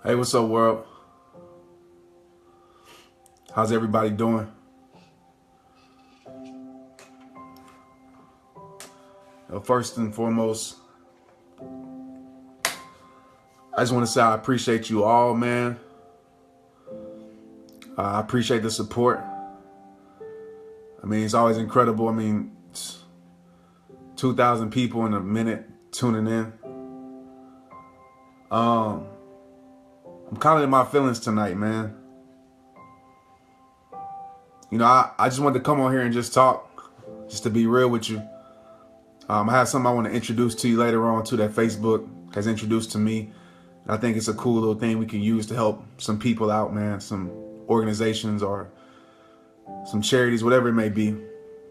Hey, what's up, world? How's everybody doing? First and foremost, I just want to say I appreciate you all, man. I appreciate the support. I mean, it's always incredible. I mean, 2,000 people in a minute tuning in. I'm kind of in my feelings tonight, man. You know, I just wanted to come on here and just talk, just to be real with you. I have something I want to introduce to you later on too that Facebook has introduced to me. I think it's a cool little thing we can use to help some people out, man, some organizations or some charities, whatever it may be.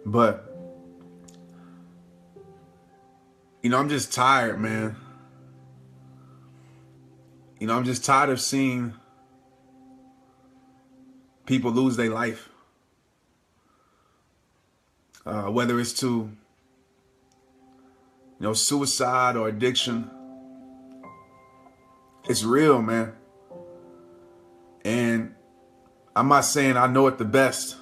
But, you know, I'm just tired, man. You know, I'm just tired of seeing people lose their life. Whether it's to, suicide or addiction. It's real, man. And I'm not saying I know it the best,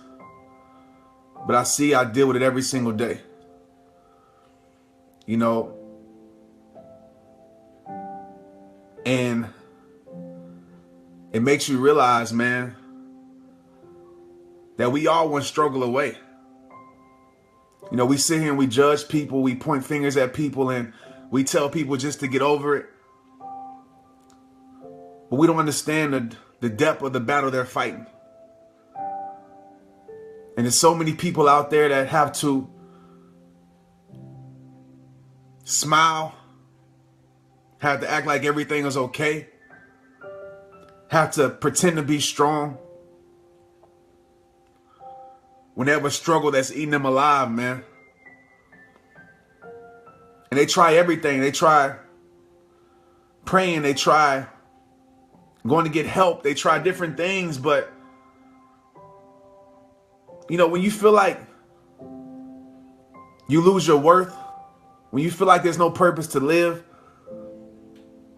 but I deal with it every single day. You know, and it makes you realize, man, that we all one struggle away. You know, we sit here and we judge people, we point fingers at people, and we tell people just to get over it. But we don't understand the depth of the battle they're fighting. And there's so many people out there that have to smile, have to act like everything is okay, have to pretend to be strong when they have a struggle that's eating them alive, man. And they try everything. They try praying. They try going to get help. They try different things. But, you know, when you feel like you lose your worth, when you feel like there's no purpose to live,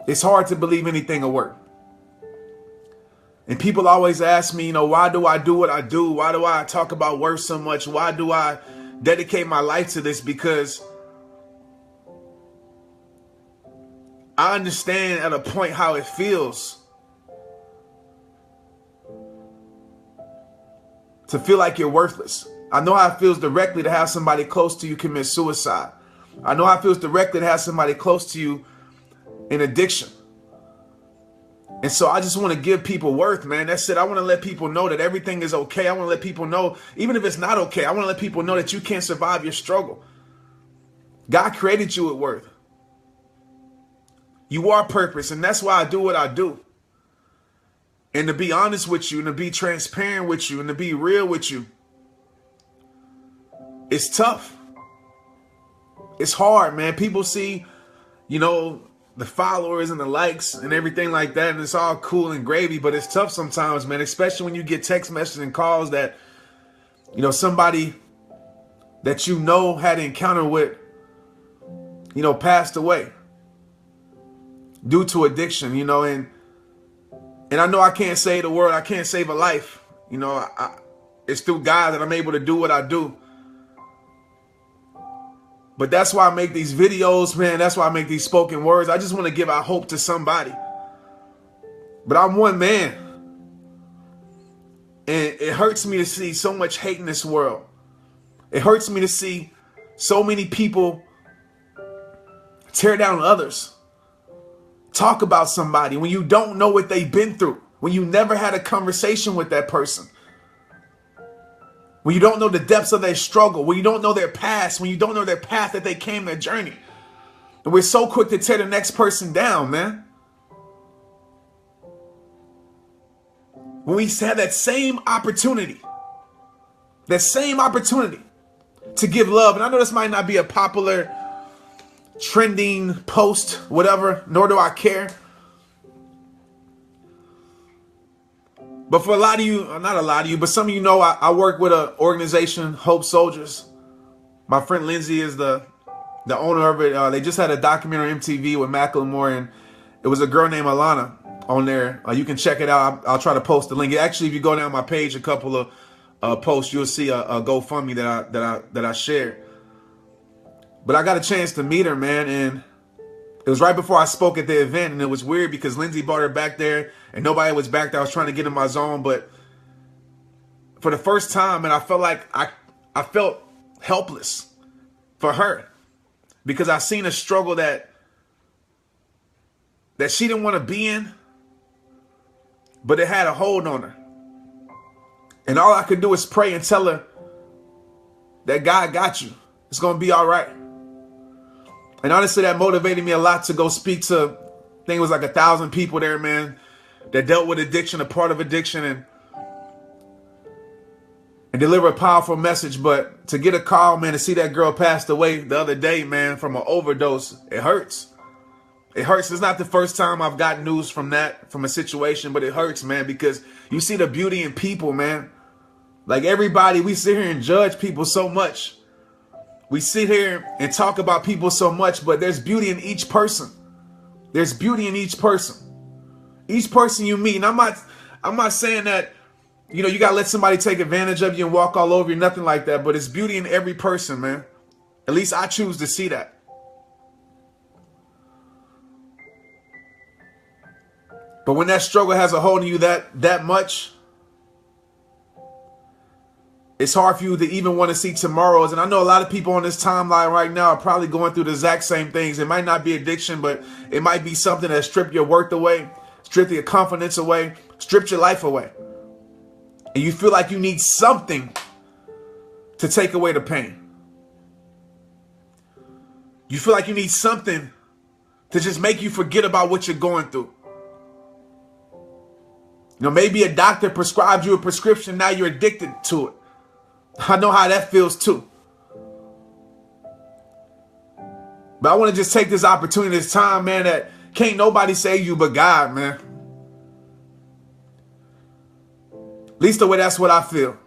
it's hard to believe anything will work. And people always ask me, you know, why do I do what I do? Why do I talk about worth so much? Why do I dedicate my life to this? Because I understand at a point how it feels to feel like you're worthless. I know how it feels directly to have somebody close to you commit suicide. I know how it feels directly to have somebody close to you in addiction. And so I just want to give people worth, man. That's it. I want to let people know that everything is okay. I want to let people know, even if it's not okay, I want to let people know that you can't survive your struggle. God created you with worth. You are purpose, and that's why I do what I do. And to be honest with you, and to be transparent with you, and to be real with you, it's tough. It's hard, man. People see, you know, the followers and the likes and everything like that, and it's all cool and gravy, but it's tough sometimes, man, especially when you get text messages and calls that, you know, somebody that you know had an encounter with, you know, passed away due to addiction, you know, and I know I can't save the world, I can't save a life, you know, it's through God that I'm able to do what I do. But that's why I make these videos, man. That's why I make these spoken words. I just want to give out hope to somebody. But I'm one man. And it hurts me to see so much hate in this world. It hurts me to see so many people tear down others. Talk about somebody when you don't know what they've been through. When you never had a conversation with that person. When you don't know the depths of their struggle, when you don't know their past, when you don't know their path that they came, their journey. And we're so quick to tear the next person down, man. When we have that same opportunity to give love. And I know this might not be a popular trending post, whatever, nor do I care. But for a lot of you, not a lot of you, but some of you know I work with an organization, Hope Soldiers. My friend Lindsay is the owner of it. They just had a documentary on MTV with Macklemore, and it was a girl named Alana. on there. You can check it out. I'll try to post the link. Actually, if you go down my page, a couple of posts, you'll see a GoFundMe that I shared. But I got a chance to meet her, man, and it was right before I spoke at the event, and it was weird because Lindsay brought her back there, and nobody was back there. I was trying to get in my zone, but for the first time, and I felt like I felt helpless for her because I seen a struggle that she didn't want to be in, but it had a hold on her. And all I could do is pray and tell her that God got you. It's going to be all right. And honestly, that motivated me a lot to go speak to, I think it was like 1,000 people there, man, that dealt with addiction, a part of addiction, and deliver a powerful message. But to get a call, man, to see that girl passed away the other day, man, from an overdose, it hurts. It hurts. It's not the first time I've gotten news from a situation, but it hurts, man, because you see the beauty in people, man. Like everybody, we sit here and judge people so much. We sit here and talk about people so much, but there's beauty in each person. There's beauty in each person. Each person you meet. And I'm not saying that, you know, you got to let somebody take advantage of you and walk all over you, nothing like that. But it's beauty in every person, man. At least I choose to see that. But when that struggle has a hold on you that much, it's hard for you to even want to see tomorrows. And I know a lot of people on this timeline right now are probably going through the exact same things. It might not be addiction, but it might be something that stripped your worth away, stripped your confidence away, stripped your life away. And you feel like you need something to take away the pain. You feel like you need something to just make you forget about what you're going through. You know, maybe a doctor prescribed you a prescription. Now you're addicted to it. I know how that feels too. But I want to just take this opportunity, this time, man, that can't nobody save you but God, man. At least the way that's what I feel.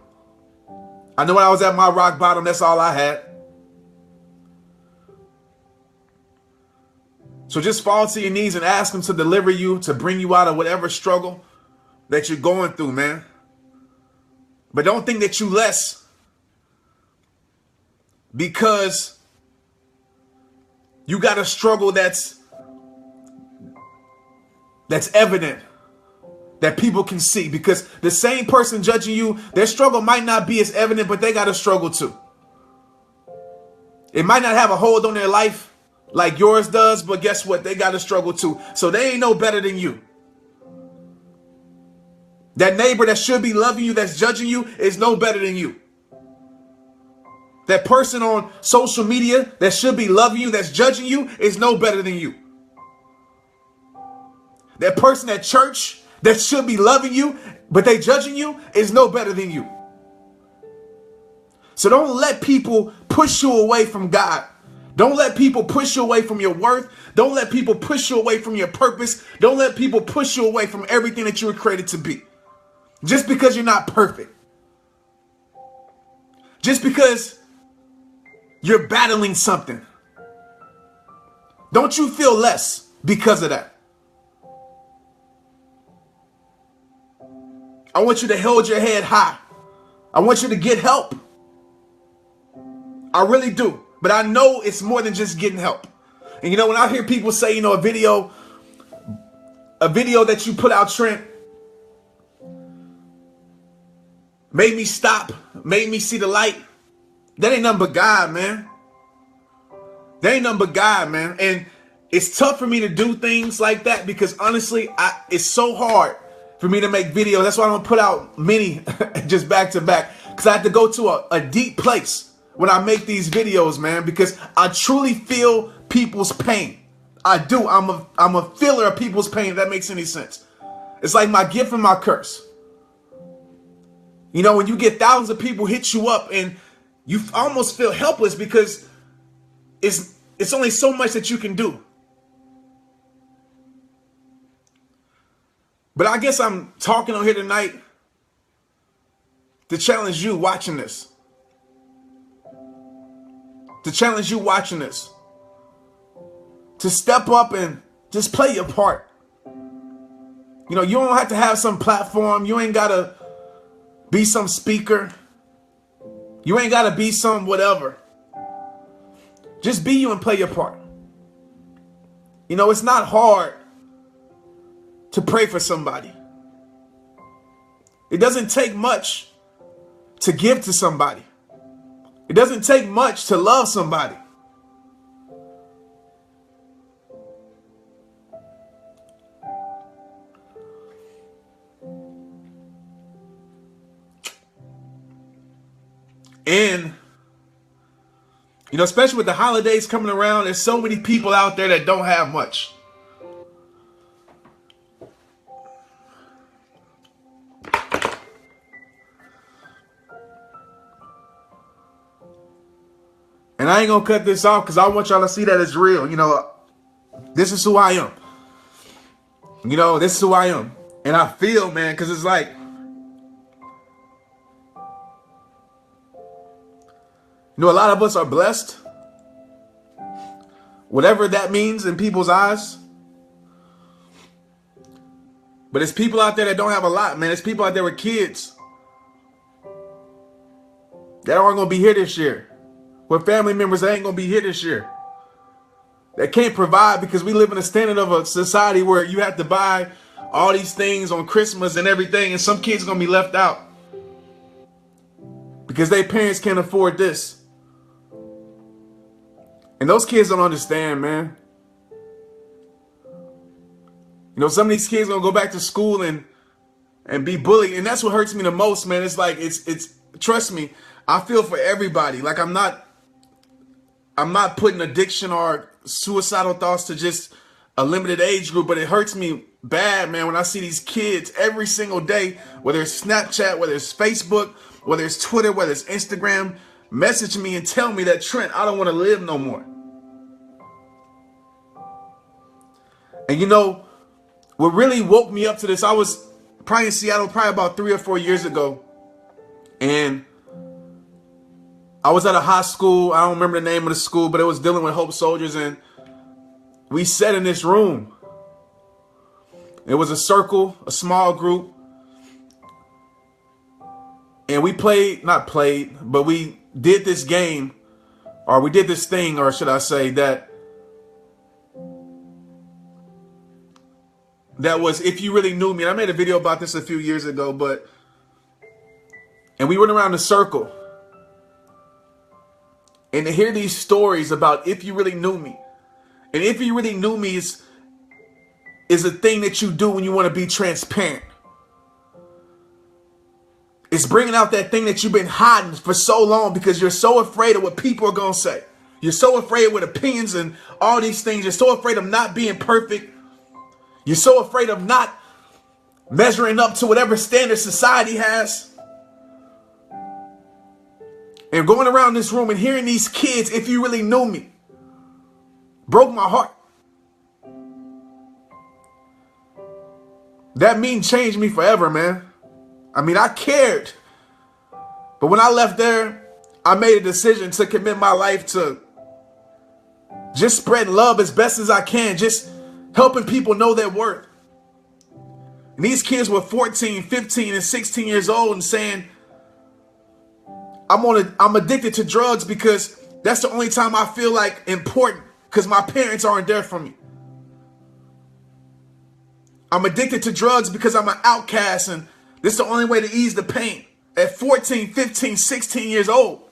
I know when I was at my rock bottom, that's all I had. So just fall to your knees and ask him to deliver you, to bring you out of whatever struggle that you're going through, man. But don't think that you less because you got a struggle that's evident, that people can see. Because the same person judging you, their struggle might not be as evident, but they got a struggle too. It might not have a hold on their life like yours does, but guess what? They got a struggle too. So they ain't no better than you. That neighbor that should be loving you, that's judging you, is no better than you. That person on social media that should be loving you, that's judging you, is no better than you. That person at church that should be loving you, but they judging you, is no better than you. So don't let people push you away from God. Don't let people push you away from your worth. Don't let people push you away from your purpose. Don't let people push you away from everything that you were created to be. Just because you're not perfect. Just because you're battling something. Don't you feel less because of that. I want you to hold your head high. I want you to get help. I really do. But I know it's more than just getting help. And you know, when I hear people say, you know, a video that you put out, Trent, made me stop, made me see the light. That ain't nothing but God, man. That ain't nothing but God, man. And it's tough for me to do things like that because honestly, it's so hard for me to make videos. That's why I don't put out many just back to back, because I have to go to a deep place when I make these videos, man, because I truly feel people's pain. I do. I'm a feeler of people's pain, if that makes any sense. It's like my gift and my curse. You know, when you get thousands of people hit you up and you almost feel helpless because it's only so much that you can do. But I guess I'm talking on here tonight to challenge you watching this. To challenge you watching this. To step up and just play your part. You know, you don't have to have some platform. You ain't got to be some speaker. You ain't got to be some whatever. Just be you and play your part. You know, it's not hard to pray for somebody. It doesn't take much to give to somebody. It doesn't take much to love somebody. And, you know, especially with the holidays coming around, there's so many people out there that don't have much. And I ain't gonna cut this off because I want y'all to see that it's real. You know, this is who I am. You know, this is who I am. And I feel, man, because it's like, you know, a lot of us are blessed. Whatever that means in people's eyes. But it's people out there that don't have a lot, man. It's people out there with kids that aren't going to be here this year. With family members that ain't going to be here this year. That can't provide because we live in a standard of a society where you have to buy all these things on Christmas and everything. And some kids are going to be left out. Because their parents can't afford this. And those kids don't understand, man. You know, some of these kids are going to go back to school and be bullied. And that's what hurts me the most, man. It's like, it's trust me, I feel for everybody. Like I'm not putting addiction or suicidal thoughts to just a limited age group, but it hurts me bad, man, when I see these kids every single day, whether it's Snapchat, whether it's Facebook, whether it's Twitter, whether it's Instagram, message me and tell me that, Trent, I don't want to live no more. And you know, what really woke me up to this, I was probably in Seattle probably about 3 or 4 years ago. And I was at a high school. I don't remember the name of the school, but it was dealing with Hope Soldiers. And we sat in this room. It was a circle, a small group. And we but we did this game, or we did this thing, or should I say that was If You Really Knew Me. And I made a video about this a few years ago, and we went around the circle. And to hear these stories about if you really knew me. And if you really knew me is a thing that you do when you want to be transparent. It's bringing out that thing that you've been hiding for so long because you're so afraid of what people are going to say. You're so afraid with opinions and all these things. You're so afraid of not being perfect. You're so afraid of not measuring up to whatever standard society has. And going around this room and hearing these kids, if you really knew me, broke my heart. That meme changed me forever, man. I mean, I cared. But when I left there, I made a decision to commit my life to just spreading love as best as I can. Just helping people know their worth. And these kids were 14, 15, and 16 years old and saying, I'm addicted to drugs because that's the only time I feel like important because my parents aren't there for me. I'm addicted to drugs because I'm an outcast and this is the only way to ease the pain. At 14, 15, 16 years old.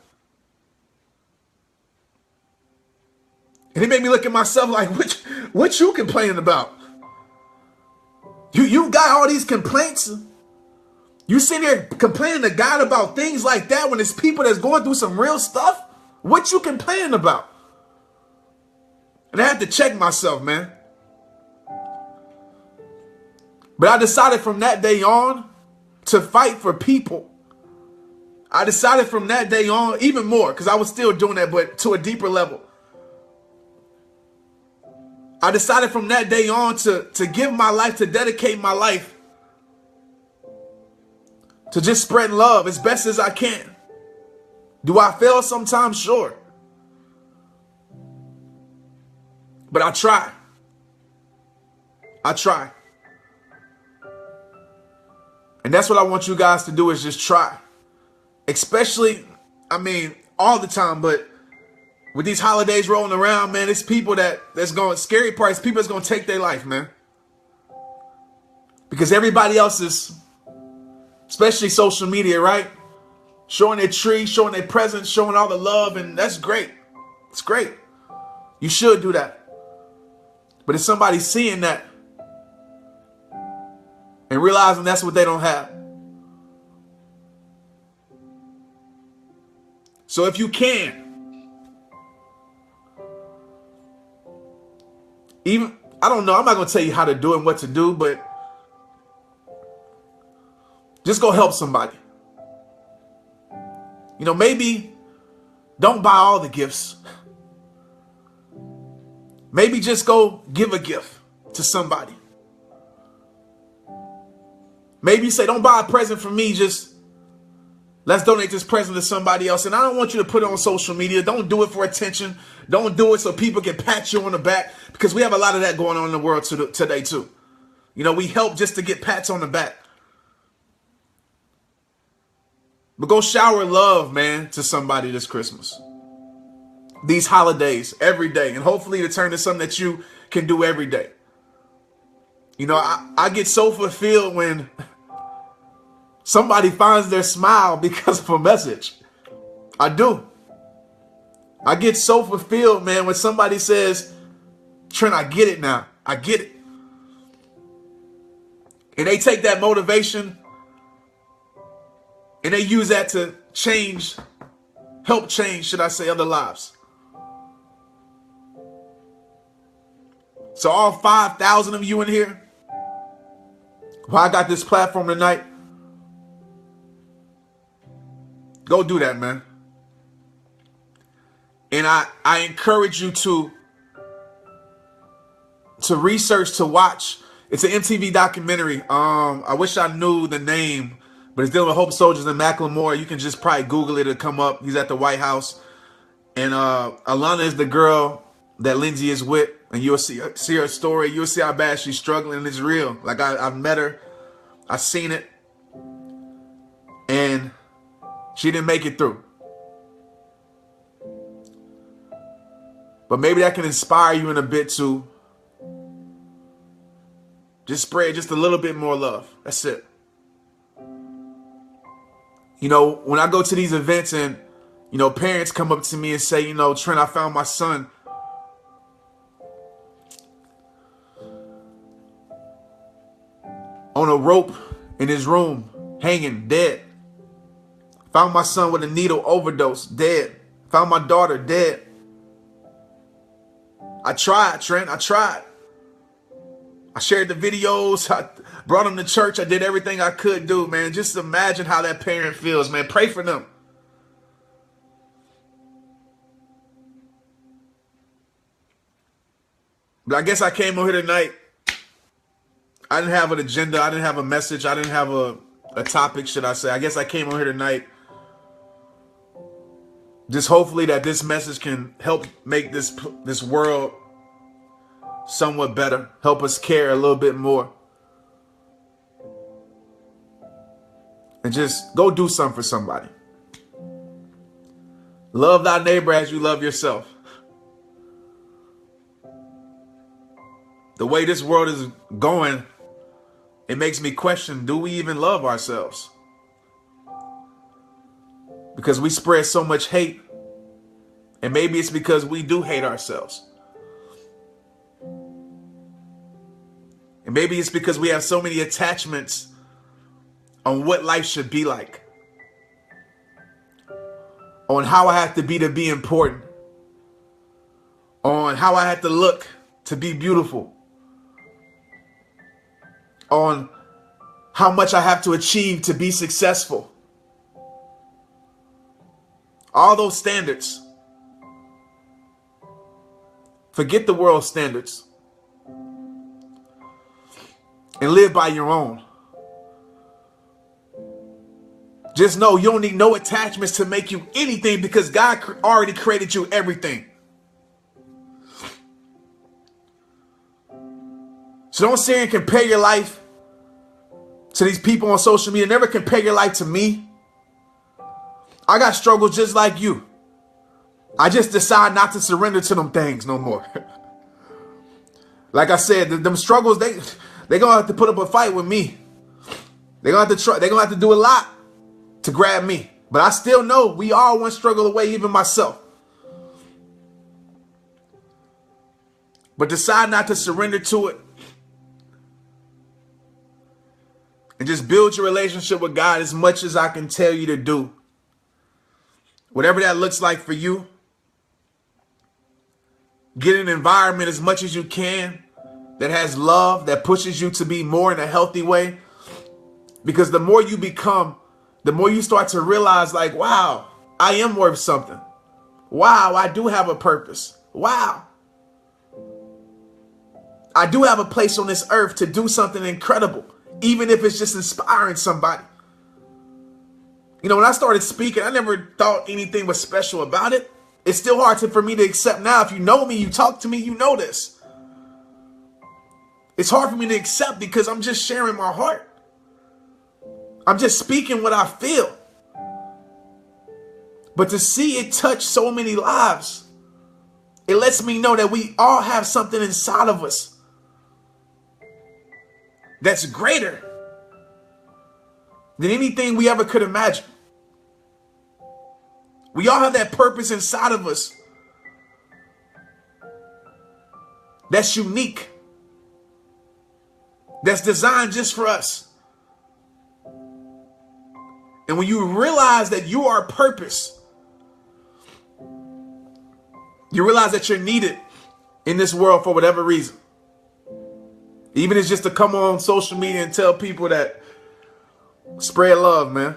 And it made me look at myself like, what you complaining about? You got all these complaints. You sit here complaining to God about things like that when it's people that's going through some real stuff? What you complaining about? And I had to check myself, man. But I decided from that day on to fight for people. I decided from that day on, even more, because I was still doing that, but to a deeper level. I decided from that day on to give my life, to dedicate my life to just spreading love as best as I can. Do I fail sometimes? Sure. But I try. I try. And that's what I want you guys to do, is just try. Especially, I mean, all the time, but with these holidays rolling around, man, it's people that's going, scary part is people that's going to take their life, man. Because everybody else is, especially social media, right? Showing their tree, showing their presents, showing all the love, and that's great. It's great. You should do that. But if somebody's seeing that and realizing that's what they don't have. So if you can, even, I don't know, I'm not going to tell you how to do it and what to do, but just go help somebody. You know, maybe don't buy all the gifts. Maybe just go give a gift to somebody. Maybe say, don't buy a present for me, just let's donate this present to somebody else. And I don't want you to put it on social media. Don't do it for attention. Don't do it so people can pat you on the back, because we have a lot of that going on in the world today too. You know, we help just to get pats on the back. But go shower love, man, to somebody this Christmas. These holidays, every day. And hopefully to turn to something that you can do every day. You know, I get so fulfilled when somebody finds their smile because of a message. I do. I get so fulfilled, man, when somebody says, Trent, I get it now. I get it. And they take that motivation and they use that to help change, should I say, other lives. So all 5,000 of you in here, well, I got this platform tonight. Go do that, man. And I encourage you to research, to watch. It's an MTV documentary. I wish I knew the name, but it's dealing with Hope Soldiers in Macklemore. You can just probably Google it. It'll come up. He's at the White House. And Alana is the girl that Lindsay is with. And you'll see her story. You'll see how bad she's struggling. And it's real. Like, I've met her. I've seen it. And she didn't make it through. But maybe that can inspire you in a bit to just spread just a little bit more love. That's it. You know, when I go to these events and, you know, parents come up to me and say, you know, Trent, I found my son on a rope in his room, hanging, dead. Found my son with a needle overdose, dead. Found my daughter, dead. I tried, Trent, I tried. I shared the videos, I brought them to church, I did everything I could do, man. Just imagine how that parent feels, man. Pray for them. But I guess I came over here tonight. I didn't have an agenda. I didn't have a message. I didn't have a topic, should I say. I guess I came over here tonight just hopefully that this message can help make this world somewhat better. Help us care a little bit more. And just go do something for somebody. Love thy neighbor as you love yourself. The way this world is going, it makes me question, do we even love ourselves? Because we spread so much hate. And maybe it's because we do hate ourselves. And maybe it's because we have so many attachments on what life should be like. On how I have to be important. On how I have to look to be beautiful. On how much I have to achieve to be successful. All those standards. Forget the world standards. And live by your own. Just know you don't need no attachments to make you anything, because God already created you everything. So don't sit here and compare your life to these people on social media, never compare your life to me. I got struggles just like you. I just decide not to surrender to them things no more. Like I said, them struggles, they gonna have to put up a fight with me. They're gonna have to do a lot to grab me. But I still know we are one struggle away, even myself. But decide not to surrender to it. And just build your relationship with God as much as I can tell you to do. Whatever that looks like for you. Get an environment as much as you can that has love, that pushes you to be more in a healthy way. Because the more you become, the more you start to realize, like, wow, I am worth something. Wow, I do have a purpose. Wow. I do have a place on this earth to do something incredible, even if it's just inspiring somebody. You know, when I started speaking, I never thought anything was special about it. It's still hard for me to accept now. If you know me, you talk to me, you know this. It's hard for me to accept because I'm just sharing my heart. I'm just speaking what I feel. But to see it touch so many lives, it lets me know that we all have something inside of us that's greater than anything we ever could imagine. We all have that purpose inside of us that's unique, that's designed just for us. And when you realize that you are purpose, you realize that you're needed in this world for whatever reason. Even if it's just to come on social media and tell people that, spread love, man.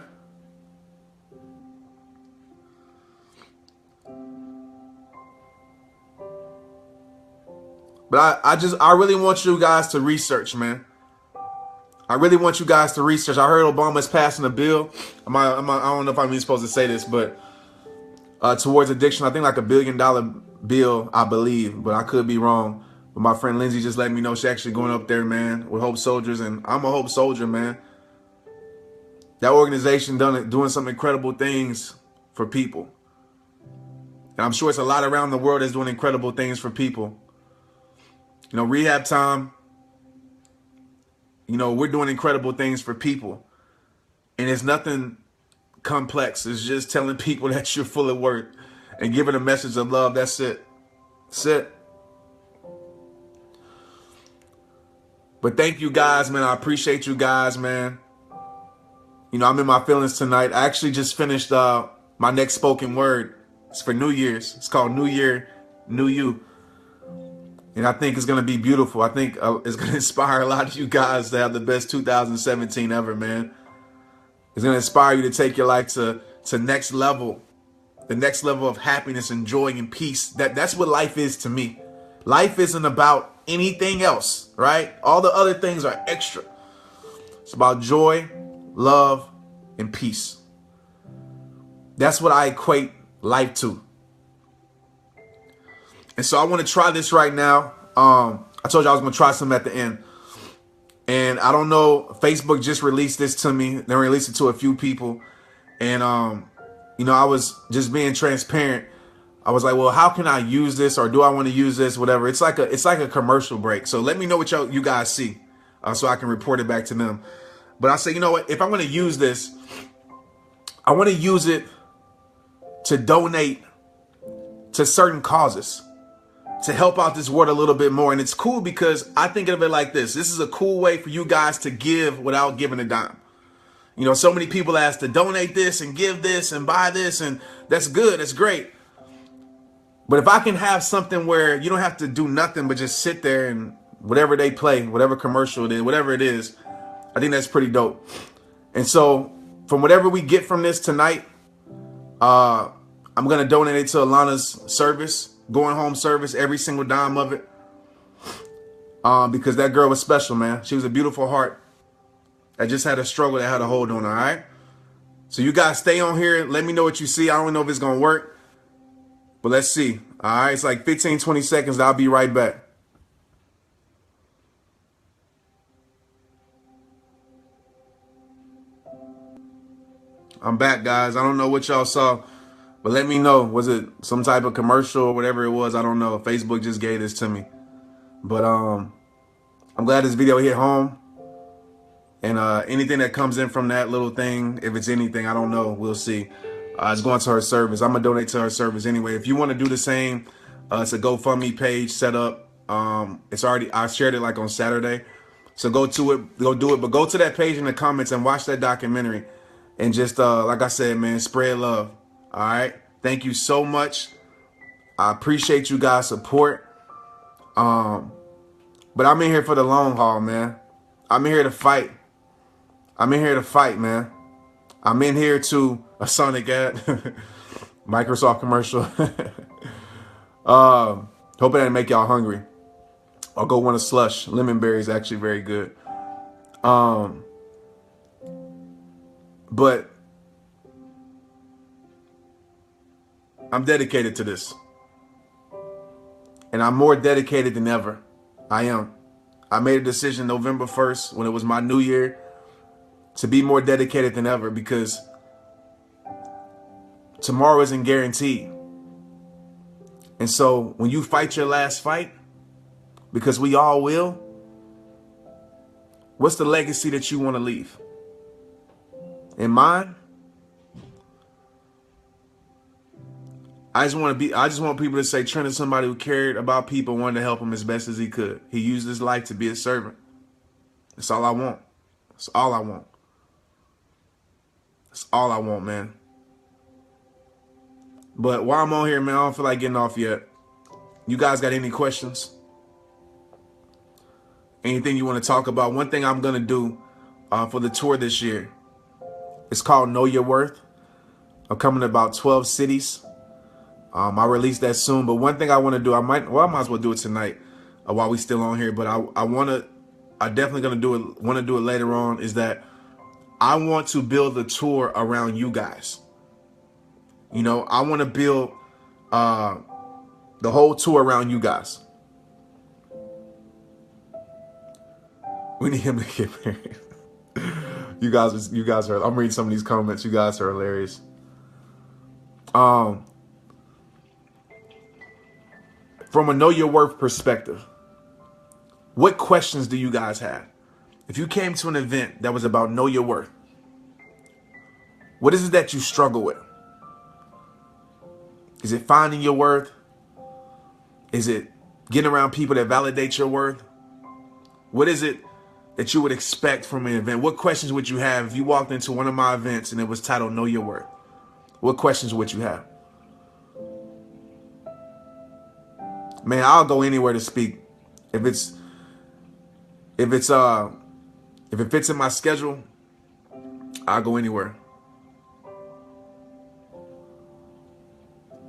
But I really want you guys to research, man. I really want you guys to research. I heard Obama's passing a bill. I don't know if I'm even supposed to say this, but towards addiction, I think like $1 billion bill, I believe, but I could be wrong. But my friend Lindsay just let me know she's actually going up there, man, with Hope Soldiers, and I'm a Hope Soldier, man. That organization doing some incredible things for people. And I'm sure it's a lot around the world that's doing incredible things for people. You know, rehab time, you know, we're doing incredible things for people. And it's nothing complex. It's just telling people that you're full of worth and giving a message of love. That's it. That's it. But thank you guys, man. I appreciate you guys, man. You know, I'm in my feelings tonight. I actually just finished my next spoken word. It's for New Year's. It's called New Year, New You. And I think it's going to be beautiful. I think it's going to inspire a lot of you guys to have the best 2017 ever, man. It's going to inspire you to take your life to next level. The next level of happiness and joy and peace. That's what life is to me. Life isn't about anything else, right? All the other things are extra. It's about joy, love, and peace. That's what I equate life to. And so I want to try this right now. I told you I was going to try some at the end. And I don't know, Facebook just released this to me. They released it to a few people. And, you know, I was just being transparent. I was like, well, how can I use this? Or do I want to use this? Whatever. It's like a commercial break. So let me know what you guys see so I can report it back to them. But I say, you know what? If I'm going to use this, I want to use it to donate to certain causes, to help out this world a little bit more. And it's cool because I think of it like this. This is a cool way for you guys to give without giving a dime. You know, so many people ask to donate this and give this and buy this, and that's good. That's great. But if I can have something where you don't have to do nothing but just sit there and whatever they play, whatever commercial it is, whatever it is, I think that's pretty dope. And so from whatever we get from this tonight, I'm going to donate it to Alana's service, going home service, every single dime of it. Because that girl was special, man. She was a beautiful heart. I just had a struggle that had a hold on her, all right? So you guys stay on here. Let me know what you see. I don't know if it's going to work. But let's see. All right, it's like 15, 20 seconds. I'll be right back. I'm back, guys. I don't know what y'all saw, but let me know. Was it some type of commercial or whatever it was? I don't know. Facebook just gave this to me. But I'm glad this video hit home. And anything that comes in from that little thing, if it's anything, I don't know. We'll see. It's going to her service. I'm going to donate to her service anyway. If you want to do the same, it's a GoFundMe page set up. It's already, I shared it like on Saturday. So go to it, go do it. But go to that page in the comments and watch that documentary. And just, like I said, man, spread love. All right. Thank you so much. I appreciate you guys' support. But I'm in here for the long haul, man. I'm in here to fight. I'm in here to fight, man. I'm in here to a Sonic ad. Microsoft commercial. Hope it didn't make y'all hungry. I'll go want a slush. Lemon berry is actually very good. But I'm dedicated to this. And I'm more dedicated than ever. I am. I made a decision November 1st when it was my new year to be more dedicated than ever, because tomorrow isn't guaranteed. And so when you fight your last fight, because we all will, what's the legacy that you want to leave? In mine, I just want people to say Trent is somebody who cared about people, wanted to help them as best as he could. He used his life to be a servant. That's all I want. That's all I want. That's all I want, man. But while I'm on here, man, I don't feel like getting off yet. You guys got any questions? Anything you want to talk about? One thing I'm going to do for the tour this year, it's called Know Your Worth. I'm coming to about 12 cities. I'll release that soon. But one thing I want to do, I might as well do it tonight while we still on here. But I definitely going to want to do it later on, is that I want to build the tour around you guys. You know, I want to build the whole tour around you guys. We need him to get married. You guys are, I'm reading some of these comments. You guys are hilarious. From a Know Your Worth perspective, what questions do you guys have? If you came to an event that was about Know Your Worth, what is it that you struggle with? Is it finding your worth? Is it getting around people that validate your worth? What is it that you would expect from an event? What questions would you have if you walked into one of my events and it was titled Know Your Worth? What questions would you have? Man, I'll go anywhere to speak. If it fits in my schedule, I'll go anywhere.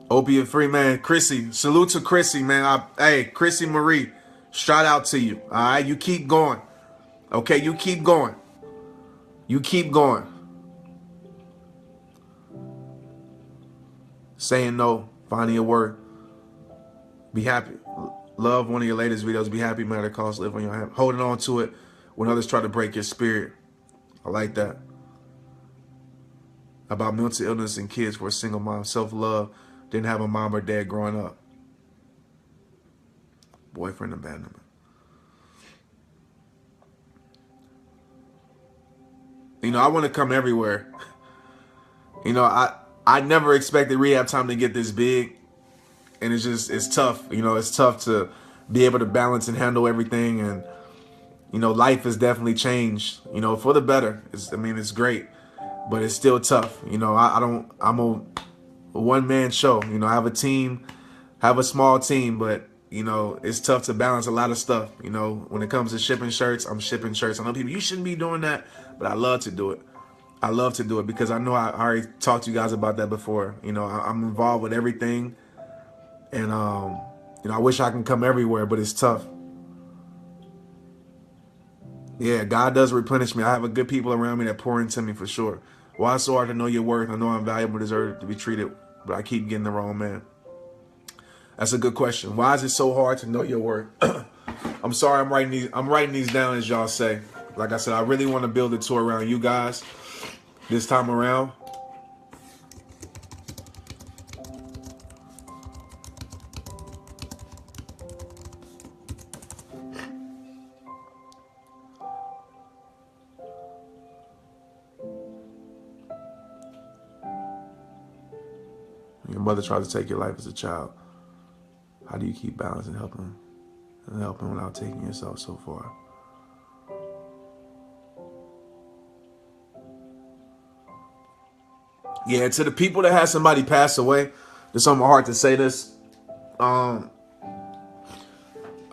Opiate free, man. Chrissy, salute to Chrissy, man. Hey, Chrissy Marie, shout out to you. All right, you keep going. Okay, you keep going. You keep going. Saying no, finding your worth. Be happy. Love one of your latest videos. Be happy, matter of cost. Live on your hand. Holding on to it when others try to break your spirit. I like that. About mental illness in kids for a single mom. Self-love. Didn't have a mom or dad growing up. Boyfriend abandonment. You know, I want to come everywhere. You know, I never expected rehab time to get this big. And it's tough. You know, it's tough to be able to balance and handle everything. And, you know, life has definitely changed, you know, for the better. It's great, but it's still tough. You know, I'm a one-man show. You know, I have a team, have a small team, but, you know, it's tough to balance a lot of stuff. You know, when it comes to shipping shirts, I'm shipping shirts. I know people, you shouldn't be doing that, but I love to do it. I love to do it because I know I already talked to you guys about that before. You know, I'm involved with everything. And, you know, I wish I can come everywhere, but it's tough. Yeah, God does replenish me. I have a good people around me that pour into me for sure. Why it's so hard to know your worth? I know I'm valuable, deserve to be treated, but I keep getting the wrong man. That's a good question. Why is it so hard to know your worth? I'm sorry, I'm writing these down as y'all say. Like I said, I really want to build a tour around you guys this time around. Your mother tried to take your life as a child. How do you keep balance and helping without taking yourself so far? Yeah, to the people that had somebody pass away, it's on my heart to say this. A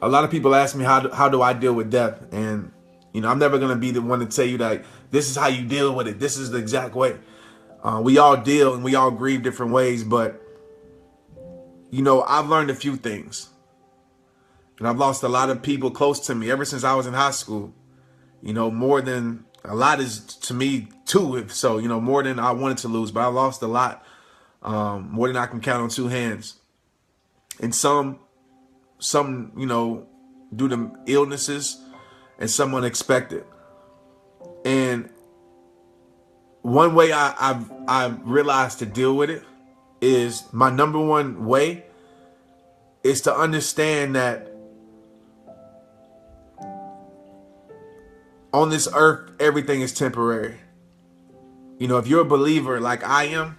lot of people ask me how do I deal with death, and I'm never gonna be the one to tell you that this is how you deal with it. This is the exact way. We all deal and we all grieve different ways, but I've learned a few things, and I've lost a lot of people close to me ever since I was in high school. More than a lot is to me too. If so, more than I wanted to lose, but I lost a lot, more than I can count on two hands. And some, due to illnesses, and some unexpected. And one way I've realized to deal with it is my number one way is to understand that on this earth, everything is temporary. If you're a believer like I am,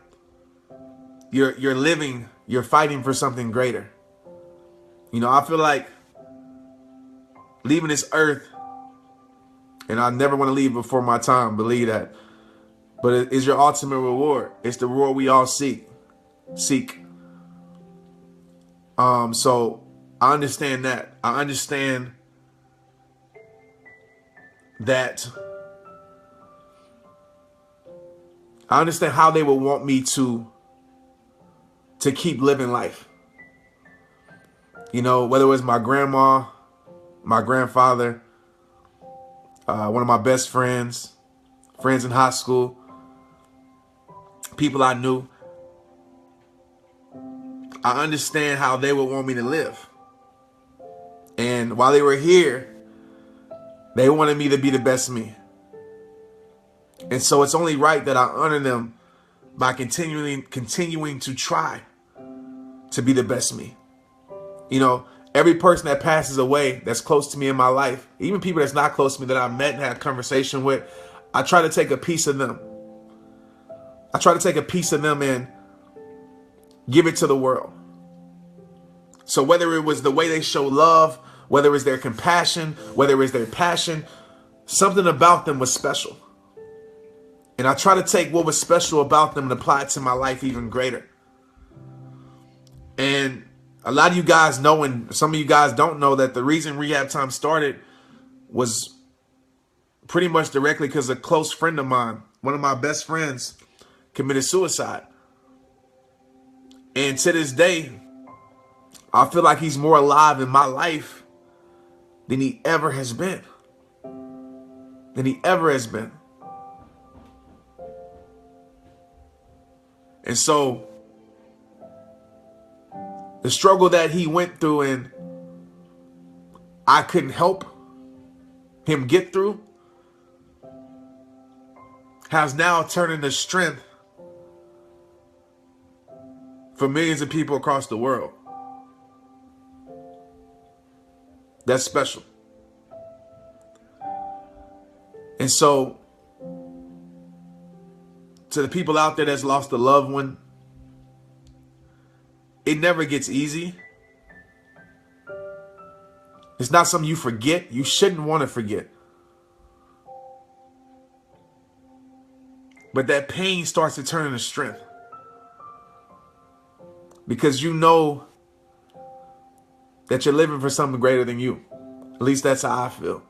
you're living, you're fighting for something greater. I feel like leaving this earth, and I never want to leave before my time, believe that. But it is your ultimate reward. It's the reward we all seek. So I understand that. I understand how they would want me to keep living life. Whether it was my grandma, my grandfather, one of my best friends in high school, people I knew. I understand how they would want me to live. And while they were here, they wanted me to be the best me. And so it's only right that I honor them by continuing to try to be the best me. Every person that passes away that's close to me in my life, even people that's not close to me that I met and had a conversation with, I try to take a piece of them. I try to take a piece of them and give it to the world. So whether it was the way they show love, whether it's their compassion, whether it's their passion, something about them was special. And I try to take what was special about them and apply it to my life even greater. And a lot of you guys know, and some of you guys don't know, that the reason Rehab Time started was pretty much directly because a close friend of mine, one of my best friends, committed suicide. And to this day, I feel like he's more alive in my life than he ever has been. And so the struggle that he went through and I couldn't help him get through has now turned into strength for millions of people across the world. That's special. And so, to the people out there that's lost a loved one, it never gets easy. It's not something you forget. You shouldn't want to forget. But that pain starts to turn into strength. Because you know that you're living for something greater than you. At least that's how I feel.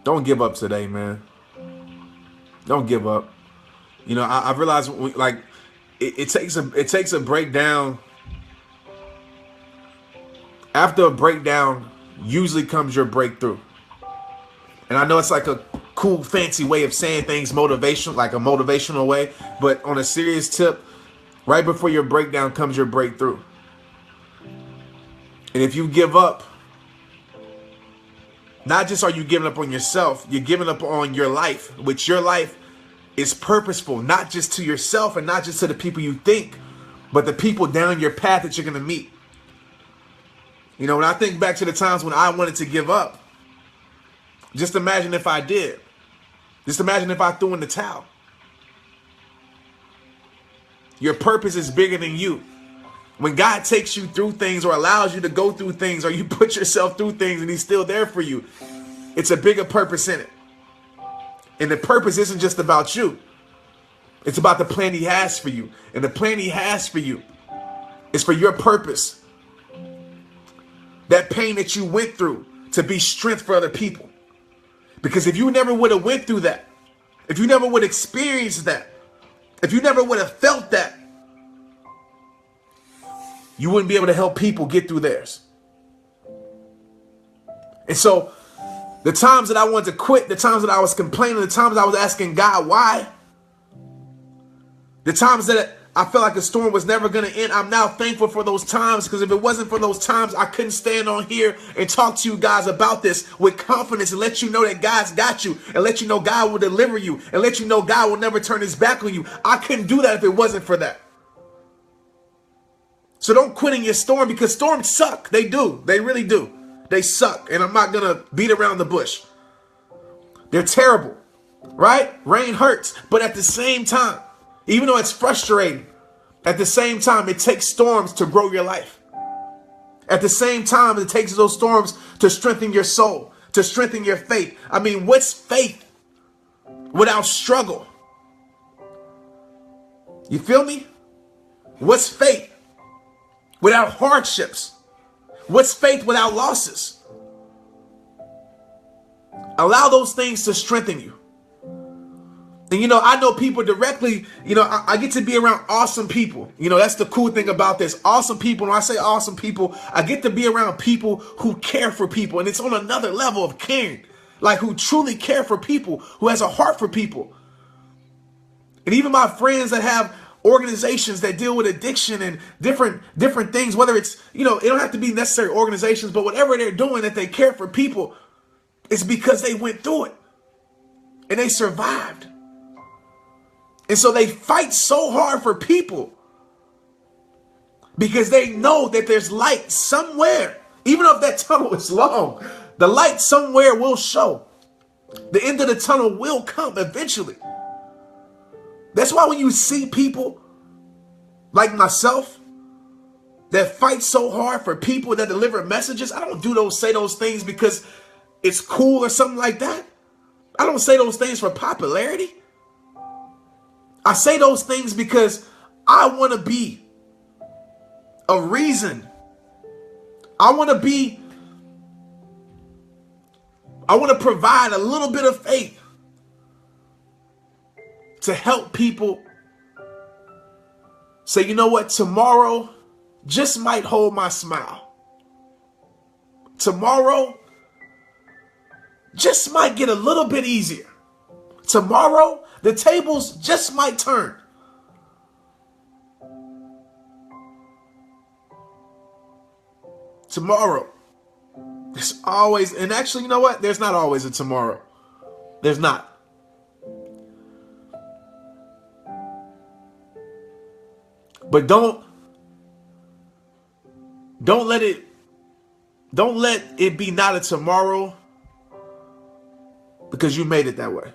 Don't give up today, man. Don't give up. I realize it takes a breakdown. After a breakdown, usually comes your breakthrough. And I know it's like a cool, fancy way of saying things, motivation, like a motivational way. But on a serious tip, right before your breakdown comes your breakthrough. And if you give up, not just are you giving up on yourself, you're giving up on your life, which your life is purposeful, not just to yourself and not just to the people you think, but the people down your path that you're going to meet. You know, when I think back to the times when I wanted to give up, just imagine if I did. Just imagine if I threw in the towel. Your purpose is bigger than you. When God takes you through things or allows you to go through things or you put yourself through things and he's still there for you, it's a bigger purpose in it. And the purpose isn't just about you. It's about the plan he has for you. And the plan he has for you is for your purpose. That pain that you went through to be strength for other people. Because if you never would have went through that, if you never would have experienced that, if you never would have felt that, you wouldn't be able to help people get through theirs. And so the times that I wanted to quit, the times that I was complaining, the times I was asking God why, the times that I felt like the storm was never going to end, I'm now thankful for those times, because if it wasn't for those times, I couldn't stand on here and talk to you guys about this with confidence and let you know that God's got you and let you know God will deliver you and let you know God will never turn his back on you. I couldn't do that if it wasn't for that. So don't quit in your storm, because storms suck. They do. They really do. They suck. And I'm not going to beat around the bush. They're terrible, right? Rain hurts. But at the same time, even though it's frustrating, at the same time, it takes storms to grow your life. At the same time, it takes those storms to strengthen your soul, to strengthen your faith. I mean, what's faith without struggle? You feel me? What's faith without hardships? What's faith without losses? Allow those things to strengthen you. And, you know, I know people directly, you know, I get to be around awesome people. You know, that's the cool thing about this. Awesome people. When I say awesome people, I get to be around people who care for people. And it's on another level of caring, like who truly care for people, who has a heart for people. And even my friends that have organizations that deal with addiction and different things, whether it's, you know, it don't have to be necessary organizations, but whatever they're doing that they care for people, it's because they went through it and they survived. And so they fight so hard for people because they know that there's light somewhere. Even if that tunnel is long, the light somewhere will show. The end of the tunnel will come eventually. That's why when you see people like myself that fight so hard for people, that deliver messages, I don't say those things because it's cool or something like that. I don't say those things for popularity. I say those things because I want to be a reason. I want to provide a little bit of faith to help people say, you know what, tomorrow just might hold my smile. Tomorrow just might get a little bit easier. Tomorrow, the tables just might turn. Tomorrow. There's always, and actually, you know what? There's not always a tomorrow. There's not. But don't let it be not a tomorrow because you made it that way.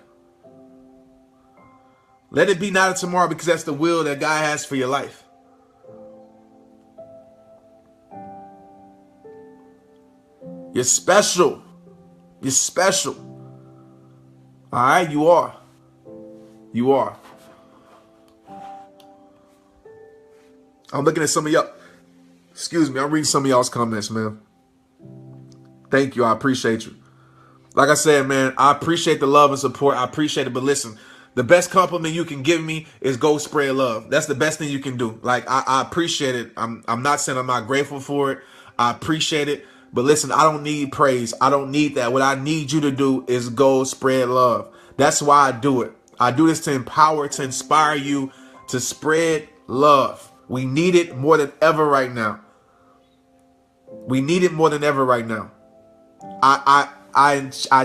Let it be not a tomorrow because that's the will that God has for your life. You're special. You're special. All right, you are. You are. I'm looking at some of y'all. Excuse me, I'm reading some of y'all's comments, man. Thank you. I appreciate you. Like I said, man, I appreciate the love and support. I appreciate it. But listen, the best compliment you can give me is go spread love. That's the best thing you can do. Like, I appreciate it. I'm not saying I'm not grateful for it. I appreciate it. But listen, I don't need praise. I don't need that. What I need you to do is go spread love. That's why I do it. I do this to empower, to inspire you to spread love. We need it more than ever right now. We need it more than ever right now. I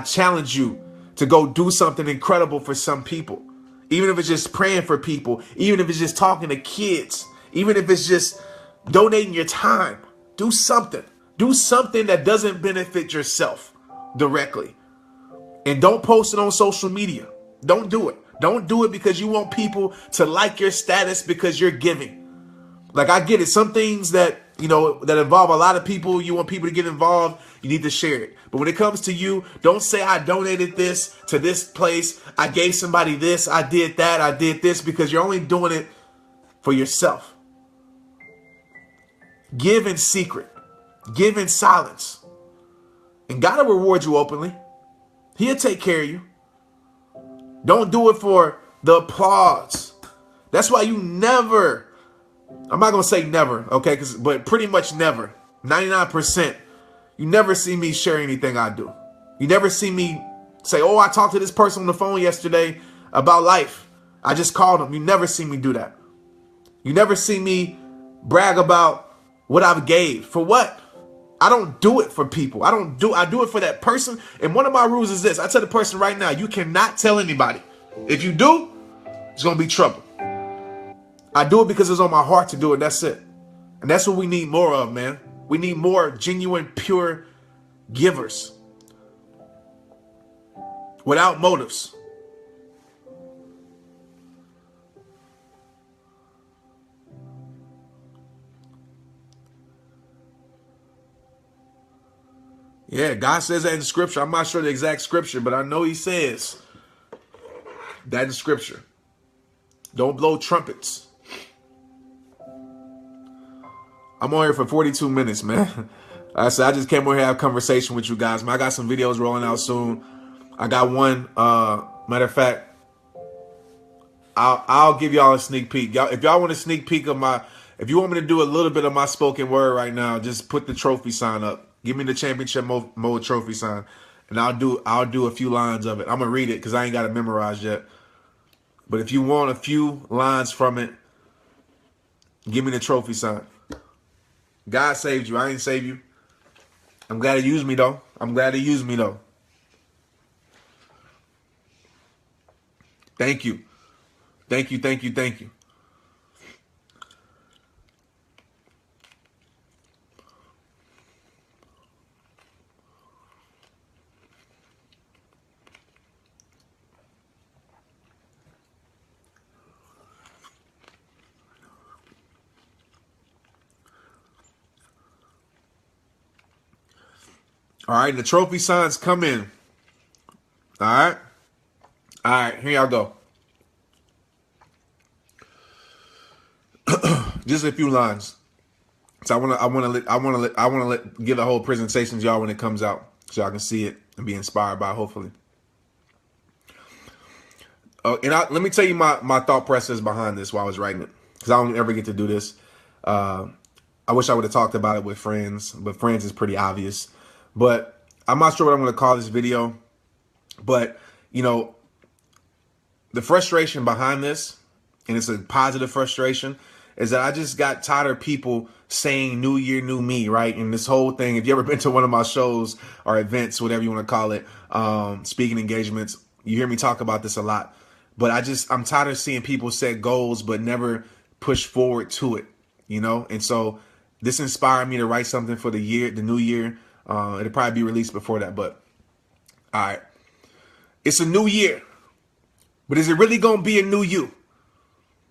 challenge you to go do something incredible for some people. Even if it's just praying for people. Even if it's just talking to kids. Even if it's just donating your time. Do something. Do something that doesn't benefit yourself directly. And don't post it on social media. Don't do it. Don't do it because you want people to like your status because you're giving. Like, I get it. Some things that, you know, that involve a lot of people, you want people to get involved, you need to share it. But when it comes to you, don't say I donated this to this place, I gave somebody this, I did that, I did this, because you're only doing it for yourself. Give in secret. Give in silence. And God will reward you openly. He'll take care of you. Don't do it for the applause. That's why you never, I'm not going to say never, okay, but pretty much never, 99%, you never see me share anything I do. You never see me say, oh, I talked to this person on the phone yesterday about life. I just called them. You never see me do that. You never see me brag about what I've gave. For what? I don't do it for people. I do it for that person. And one of my rules is this. I tell the person right now, you cannot tell anybody. If you do, it's going to be trouble. I do it because it's on my heart to do it. That's it. And that's what we need more of, man. We need more genuine, pure givers. Without motives. Yeah, God says that in the scripture. I'm not sure the exact scripture, but I know he says that in the scripture. Don't blow trumpets. I'm on here for 42 minutes, man. I said I just came over here to have a conversation with you guys, man. I got some videos rolling out soon. I got one. Matter of fact, I'll give y'all a sneak peek. Y'all, if y'all want a sneak peek of if you want me to do a little bit of my spoken word right now, just put the trophy sign up. Give me the championship mode trophy sign, and I'll do a few lines of it. I'm gonna read it because I ain't got it memorized yet. But if you want a few lines from it, give me the trophy sign. God saved you. I ain't save you. I'm glad he used me though. Thank you. Thank you, thank you, thank you. All right, the trophy signs come in. All right, here y'all go. Just a few lines. So I want to give a whole presentation to y'all when it comes out, so y'all can see it and be inspired by it, hopefully. Let me tell you my thought process behind this while I was writing it, because I don't ever get to do this. I wish I would have talked about it with friends, but friends is pretty obvious. But I'm not sure what I'm going to call this video. But, you know, the frustration behind this, and it's a positive frustration, is that I just got tired of people saying new year, new me, right? And this whole thing, if you ever been to one of my shows or events, whatever you want to call it, speaking engagements, you hear me talk about this a lot. But I'm tired of seeing people set goals but never push forward to it, you know? And so this inspired me to write something for the new year. It'll probably be released before that, but all right. It's a new year, but is it really going to be a new you?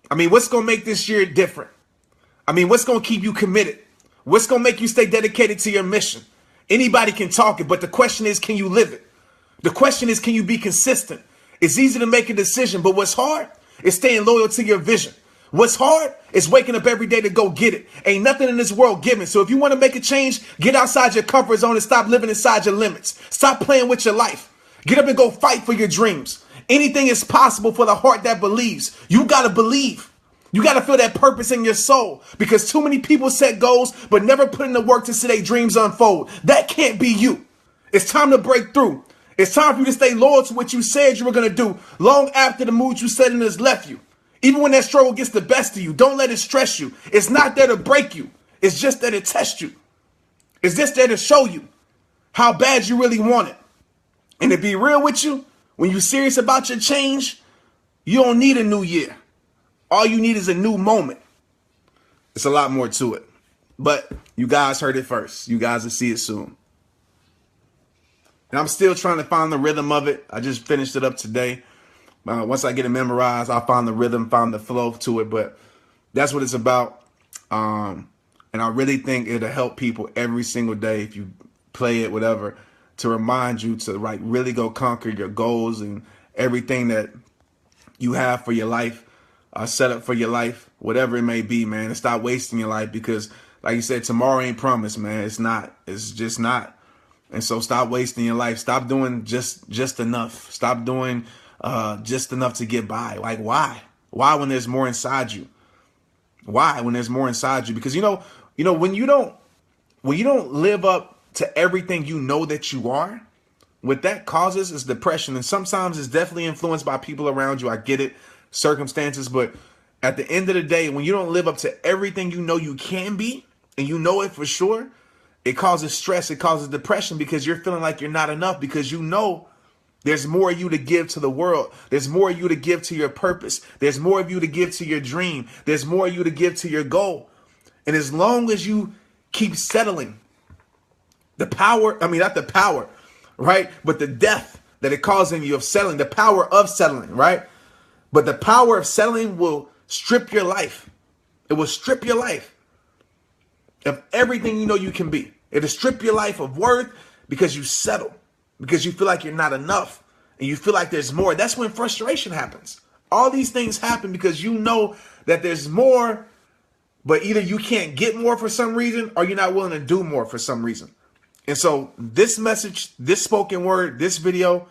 I mean, what's going to make this year different? I mean, what's going to keep you committed? What's going to make you stay dedicated to your mission? Anybody can talk it, but the question is, can you live it? The question is, can you be consistent? It's easy to make a decision, but what's hard is staying loyal to your vision. What's hard is waking up every day to go get it. Ain't nothing in this world given. So if you want to make a change, get outside your comfort zone and stop living inside your limits. Stop playing with your life. Get up and go fight for your dreams. Anything is possible for the heart that believes. You got to believe. You got to feel that purpose in your soul, because too many people set goals but never put in the work to see their dreams unfold. That can't be you. It's time to break through. It's time for you to stay loyal to what you said you were going to do long after the mood you set in has left you. Even when that struggle gets the best of you, don't let it stress you. It's not there to break you. It's just there to test you. It's just there to show you how bad you really want it. And to be real with you, when you're serious about your change, you don't need a new year. All you need is a new moment. It's a lot more to it. But you guys heard it first. You guys will see it soon. And I'm still trying to find the rhythm of it. I just finished it up today. Once I get it memorized, I'll find the rhythm, find the flow to it. But that's what it's about. And I really think it'll help people every single day if you play it, whatever, to remind you to like really go conquer your goals and everything that you have for your life, set up for your life, whatever it may be, man. And stop wasting your life because, like you said, tomorrow ain't promised, man. It's not. It's just not. And so stop wasting your life. Stop doing just enough. Stop doing just enough to get by. Like, why? Why when there's more inside you? Why when there's more inside you? Because, you know, when you don't live up to everything you know that you are, what that causes is depression. And sometimes it's definitely influenced by people around you. I get it, circumstances. But at the end of the day, when you don't live up to everything you know you can be, and you know it for sure, it causes stress. It causes depression because you're feeling like you're not enough because you know there's more of you to give to the world. There's more of you to give to your purpose. There's more of you to give to your dream. There's more of you to give to your goal. And as long as you keep settling, the power, I mean, not the power, right? But the death that it causes in you of settling, the power of settling, right? But the power of settling will strip your life. It will strip your life of everything you know you can be. It'll strip your life of worth because you settle, because you feel like you're not enough and you feel like there's more. That's when frustration happens. All these things happen because you know that there's more, but either you can't get more for some reason or you're not willing to do more for some reason. And so this message, this spoken word, this video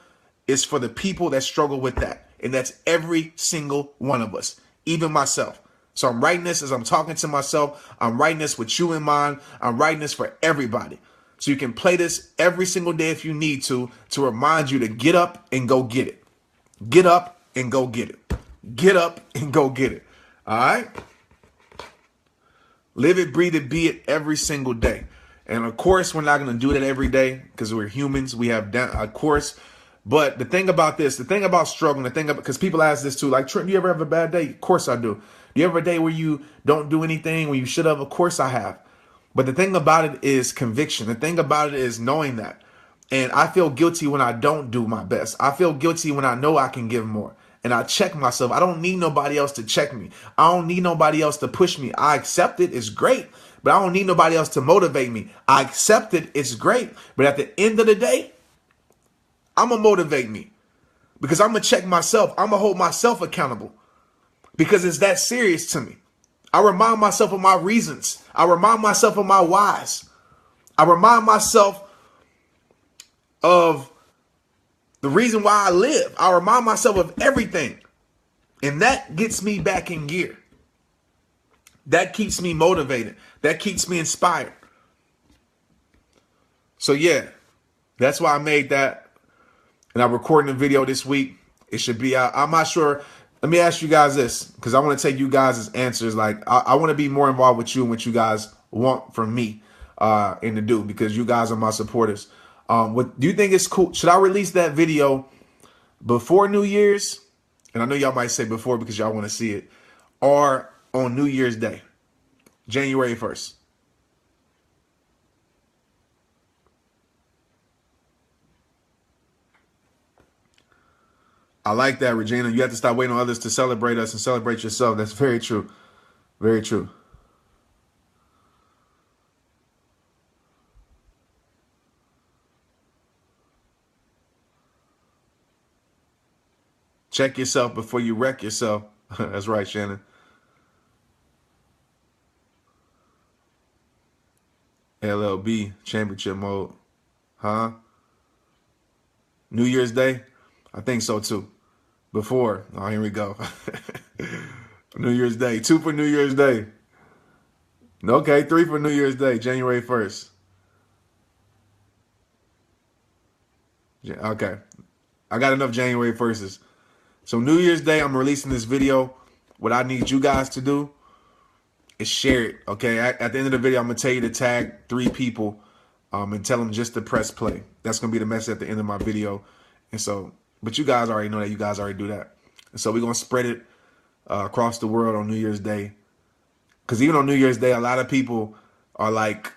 is for the people that struggle with that. And that's every single one of us, even myself. So I'm writing this as I'm talking to myself. I'm writing this with you in mind. I'm writing this for everybody. So you can play this every single day if you need to remind you to get up and go get it. Get up and go get it. Get up and go get it. All right? Live it, breathe it, be it every single day. And of course, we're not going to do that every day because we're humans. We have, of course. But the thing about this, the thing about struggling, the thing about, because people ask this too, like, Trent, do you ever have a bad day? Of course I do. Do you ever have a day where you don't do anything when you should have? Of course I have. But the thing about it is conviction. The thing about it is knowing that. And I feel guilty when I don't do my best. I feel guilty when I know I can give more. And I check myself. I don't need nobody else to check me. I don't need nobody else to push me. I accept it. It's great. But I don't need nobody else to motivate me. I accept it. It's great. But at the end of the day, I'm going to motivate me. Because I'm going to check myself. I'm going to hold myself accountable. Because it's that serious to me. I remind myself of my reasons. I remind myself of my whys. I remind myself of the reason why I live. I remind myself of everything. And that gets me back in gear. That keeps me motivated. That keeps me inspired. So yeah, that's why I made that. And I'm recording a video this week. It should be out. I'm not sure. Let me ask you guys this, because I want to take you guys' answers. Like, I want to be more involved with you and what you guys want from me and to do, because you guys are my supporters. What do you think is cool? Should I release that video before New Year's? And I know y'all might say before because y'all want to see it. Or on New Year's Day, January 1st. I like that, Regina. You have to stop waiting on others to celebrate us and celebrate yourself. That's very true. Very true. Check yourself before you wreck yourself. That's right, Shannon. LLB championship mode. Huh? New Year's Day? I think so too. Before. Oh, here we go. New Year's Day. 2 for New Year's Day. Okay, 3 for New Year's Day, January 1st. Okay. I got enough January 1st. So New Year's Day, I'm releasing this video. What I need you guys to do is share it, okay? At the end of the video, I'm going to tell you to tag 3 people and tell them just to press play. That's going to be the message at the end of my video. And so, but you guys already know that. You guys already do that. And so we're going to spread it across the world on New Year's Day. Because even on New Year's Day, a lot of people are like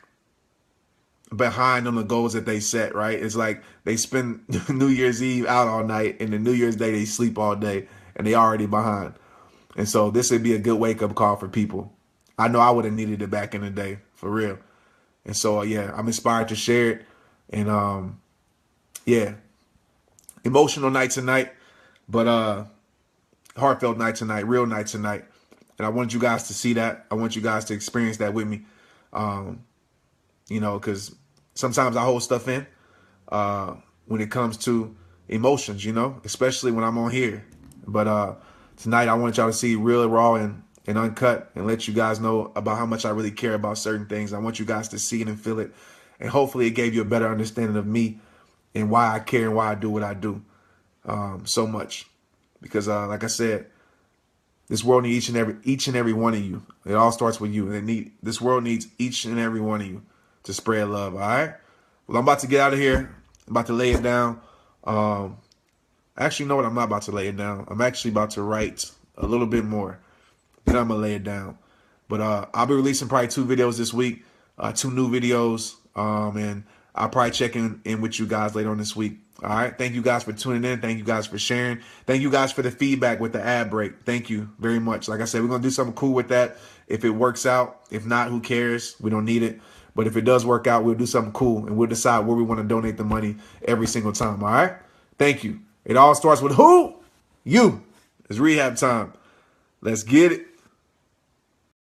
behind on the goals that they set, right? It's like they spend New Year's Eve out all night, and the New Year's Day they sleep all day, and they already behind. And so this would be a good wake up call for people. I know I would have needed it back in the day, for real. And so yeah, I'm inspired to share it. And yeah, emotional night tonight, but heartfelt night tonight, real night tonight. And I want you guys to see that. I want you guys to experience that with me. You know, because sometimes I hold stuff in when it comes to emotions, you know, especially when I'm on here. But tonight I want y'all to see real, raw, and uncut, and let you guys know about how much I really care about certain things. I want you guys to see it and feel it. And hopefully it gave you a better understanding of me and why I care and why I do what I do so much. Because like I said, this world needs each and every one of you. It all starts with you. This world needs each and every one of you to spread love. All right. Well, I'm about to get out of here. I'm about to lay it down. Actually, you know what? I'm not about to lay it down. I'm actually about to write a little bit more. Then I'm gonna lay it down. But I'll be releasing probably 2 videos this week, 2 new videos, and I'll probably check in with you guys later on this week. All right. Thank you guys for tuning in. Thank you guys for sharing. Thank you guys for the feedback with the ad break. Thank you very much. Like I said, we're going to do something cool with that. If it works out, if not, who cares? We don't need it. But if it does work out, we'll do something cool and we'll decide where we want to donate the money every single time. All right. Thank you. It all starts with who? You. It's rehab time. Let's get it.